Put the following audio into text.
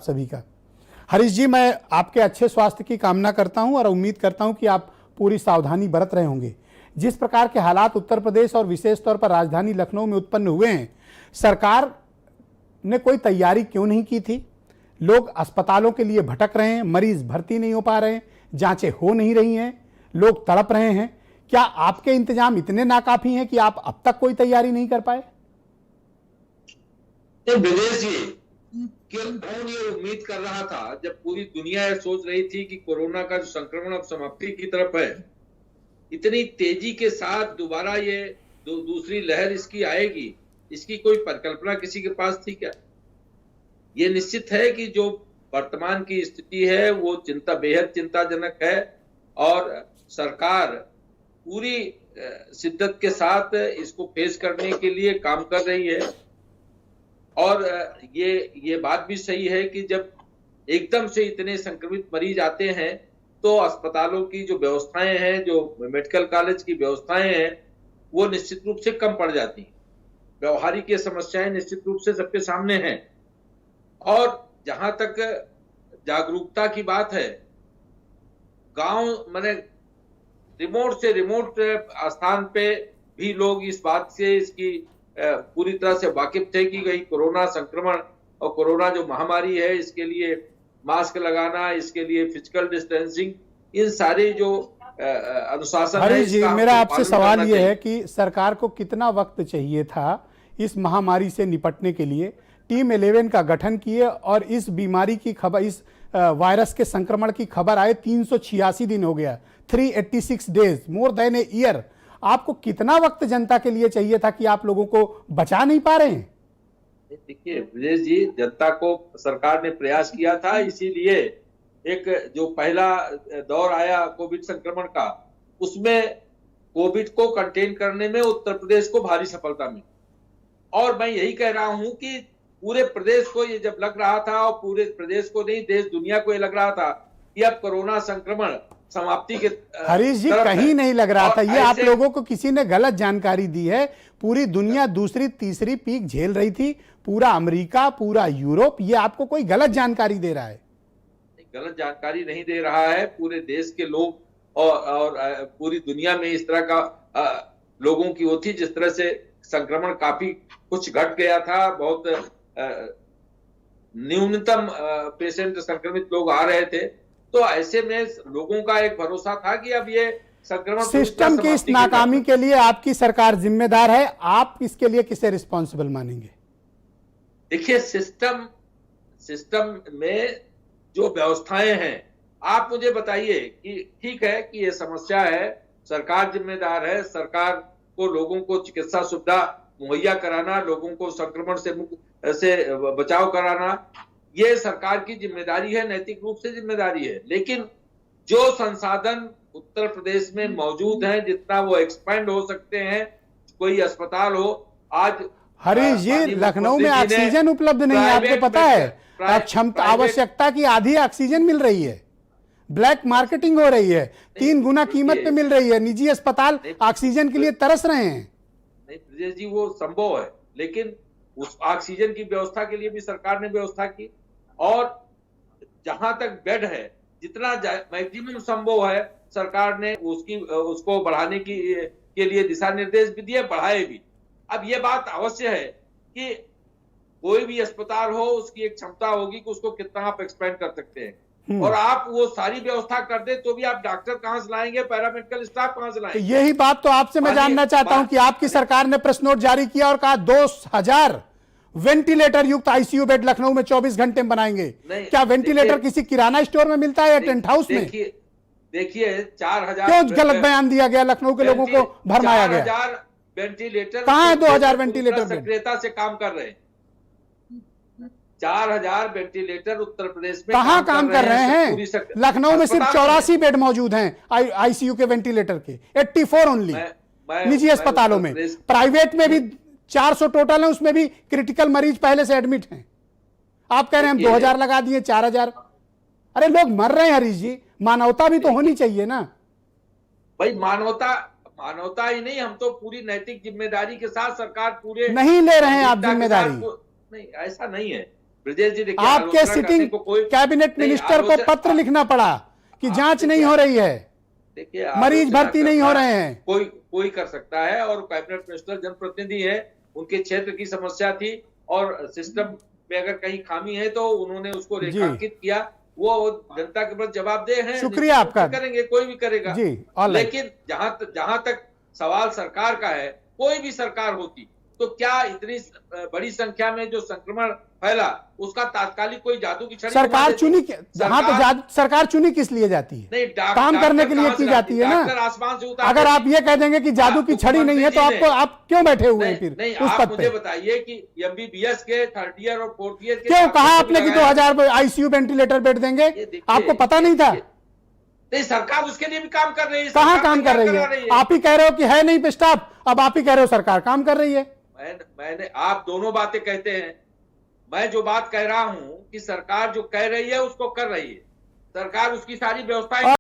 सभी का। हरीश जी, मैं आपके अच्छे स्वास्थ्य की कामना करता हूं और उम्मीद करता हूं कि आप पूरी सावधानी बरत रहे होंगे। जिस प्रकार के हालात उत्तर प्रदेश और विशेष तौर पर राजधानी लखनऊ में उत्पन्न हुए हैं, सरकार ने कोई तैयारी क्यों नहीं की थी? लोग अस्पतालों के लिए भटक रहे हैं, मरीज भर्ती नहीं हो पा रहे हैं, जांचें हो नहीं रही हैं, लोग तड़प रहे हैं। क्या आपके इंतजाम इतने नाकाफी हैं कि आप अब तक कोई तैयारी नहीं कर पाए? ब्रजेश जी, कौन ये उम्मीद कर रहा था जब पूरी दुनिया ये सोच रही थी कि कोरोना का जो संक्रमण अब समाप्ति की तरफ है, इतनी तेजी के साथ दोबारा ये दूसरी लहर इसकी आएगी, इसकी कोई परिकल्पना किसी के पास थी क्या? ये निश्चित है कि जो वर्तमान की स्थिति है वो बेहद चिंताजनक है और सरकार पूरी शिद्दत के साथ इसको फेस करने के लिए काम कर रही है। और ये बात भी सही है कि जब एकदम से इतने संक्रमित मरीज आते हैं तो अस्पतालों की जो व्यवस्थाएं हैं, जो मेडिकल कॉलेज की व्यवस्थाएं हैं, वो निश्चित रूप से कम पड़ जाती हैं। व्यवहारिक ये समस्याएं निश्चित रूप से सबके सामने हैं। और जहां तक जागरूकता की बात है, गांव माने रिमोट से रिमोट स्थान पे भी लोग इस बात से इसकी पूरी तरह से वाकिफ थे कि कहीं कोरोना संक्रमण और कोरोना जो महामारी है, इसके लिए मास्क लगाना, इसके लिए फिजिकल डिस्टेंसिंग, इन सारे जो अनुशासन है, हरीश जी, मेरा आपसे सवाल ये है कि सरकार को कितना वक्त चाहिए था इस महामारी से निपटने के लिए? टीम 11 का गठन किए और इस बीमारी की खबर, इस वायरस के संक्रमण की खबर आए 386 दिन हो गया, 386 days, more than a year. आपको कितना वक्त जनता के लिए चाहिए था कि आप लोगों को बचा नहीं पा रहे हैं? देखिए ब्रजेश जी, जनता को सरकार ने प्रयास किया था, इसीलिए एक जो पहला दौर आया कोविड संक्रमण का, उसमें कोविड को कंटेन करने में उत्तर प्रदेश को भारी सफलता मिली। और मैं यही कह रहा हूं कि पूरे प्रदेश को ये जब लग रहा था, और पूरे प्रदेश को नहीं, देश दुनिया को ये लग रहा था कि अब कोरोना संक्रमण समाप्ति के हरीश जी, कहीं नहीं लग रहा था। ये आप लोगों को किसी ने गलत जानकारी दी है। पूरी दुनिया दूसरी तीसरी पीक झेल रही थी, पूरा अमेरिका, पूरा यूरोप, ये आपको कोई गलत जानकारी दे रहा है। गलत जानकारी नहीं दे रहा है, पूरे देश के लोग और पूरी दुनिया में इस तरह का लोगों की वो थी, जिस तरह से संक्रमण काफी कुछ घट गया था, बहुत न्यूनतम पेशेंट संक्रमित लोग आ रहे थे। तो ऐसे में लोगों का एक भरोसा था कि अब ये संक्रमण सिस्टम की इस नाकामी के लिए आपकी सरकार जिम्मेदार है। आप इसके लिए किसे रिस्पॉन्सिबल मानेंगे? देखिए, सिस्टम में जो व्यवस्थाएं हैं, आप मुझे बताइए कि ठीक है कि ये समस्या है, सरकार जिम्मेदार है, सरकार को लोगों को चिकित्सा सुविधा मुहैया कराना, लोगों को संक्रमण से बचाव कराना, ये सरकार की जिम्मेदारी है, नैतिक रूप से जिम्मेदारी है। लेकिन जो संसाधन उत्तर प्रदेश में मौजूद हैं, जितना वो एक्सपेंड हो सकते हैं, कोई अस्पताल हो, आज हरीश जी, लखनऊ में ऑक्सीजन उपलब्ध नहीं है, आपको पता है? क्षमता, आवश्यकता की आधी ऑक्सीजन मिल रही है, ब्लैक मार्केटिंग हो रही है, 3 गुना कीमत पे मिल रही है, निजी अस्पताल ऑक्सीजन के लिए तरस रहे हैं। नहीं ब्रजेश जी, वो संभव है, लेकिन उस ऑक्सीजन की व्यवस्था के लिए भी सरकार ने व्यवस्था की, और जहां तक बेड है, जितना मैक्सिमम संभव है, सरकार ने उसको बढ़ाने के लिए दिशा निर्देश भी दिए, बढ़ाए भी। अब ये बात अवश्य है कि कोई भी अस्पताल हो, उसकी एक क्षमता होगी कि उसको कितना आप एक्सपेंड कर सकते हैं, और आप वो सारी व्यवस्था कर दे तो भी आप डॉक्टर कहां से लाएंगे, पैरामेडिकल स्टाफ कहां से लाएंगे? यही बात तो आपसे मैं जानना चाहता हूं कि आपकी सरकार ने प्रेस नोट जारी किया और कहा 2000 वेंटिलेटर युक्त आईसीयू बेड लखनऊ में 24 घंटे में बनाएंगे। क्या वेंटिलेटर किसी किराना स्टोर में मिलता है या टेंट हाउस में? देखिए 4000 क्यों गलत बयान दिया गया, लखनऊ के लोगों को भरमाया गया? 4000 वेंटिलेटर कहां है? 2000 वेंटिलेटर सक्रियता से काम कर रहे हैं। 4000 वेंटिलेटर उत्तर प्रदेश में कहां काम कर रहे हैं? लखनऊ में सिर्फ 84 बेड मौजूद हैं आईसीयू के वेंटिलेटर के, 84 ओनली निजी अस्पतालों में। प्राइवेट में भी 400 टोटल है, उसमें भी क्रिटिकल मरीज पहले से एडमिट हैं। आप कह रहे हैं हम 2000 लगा दिए, 4000। अरे लोग मर रहे हैं हरीश जी, मानवता भी तो होनी चाहिए ना भाई। मानवता ही नहीं, हम तो पूरी नैतिक जिम्मेदारी के साथ सरकार पूरे नहीं ले रहे हैं। आप जिम्मेदारी नहीं, ऐसा नहीं है ब्रजेश जी देखिए, आपके आलोचना सिटिंग करने को कोई कैबिनेट नहीं, मिनिस्टर को पत्र लिखना पड़ा कि जांच नहीं हो रही है, देखिए मरीज आलोचना भर्ती नहीं हो करना रहे हैं। कोई कर सकता है, और कैबिनेट मिनिस्टर जनप्रतिनिधि है, उनके क्षेत्र की समस्या थी और सिस्टम में अगर कहीं खामी है तो उन्होंने उसको रेखांकित किया, वो जनता के पास जवाबदेह हैं, शुक्रिया आपका। करेंगे, कोई भी करेगा जी, ऑल राइट। लेकिन जहां तक सवाल सरकार का है, कोई भी सरकार होती तो क्या इतनी बड़ी संख्या में जो संक्रमण फैला उसका तात्कालिक कोई जादू की छड़ी सरकार चुनी, हाँ तो सरकार चुनी किस लिए जाती है? नहीं, काम करने के लिए की जाती है ना। आसमान से उतार, अगर आप ये कह देंगे कि जादू की छड़ी नहीं है तो आपको, आप क्यों बैठे हुए हैं फिर नहीं, उस आप पद मुझे पे? बताइए कि एमबीबीएस के 3rd ईयर और 4th ईयर के क्यों कहा आपने कि 2000 आईसीयू वेंटिलेटर बेड देंगे? आपको पता नहीं था? नहीं, सरकार उसके लिए भी काम कर रही है। कहाँ काम कर रही है? आप ही कह रहे हो कि है नहीं स्टाफ, अब आप ही कह रहे हो सरकार काम कर रही है। मैंने आप दोनों बातें कहते हैं, मैं जो बात कह रहा हूं कि सरकार जो कह रही है उसको कर रही है, सरकार उसकी सारी व्यवस्थाएं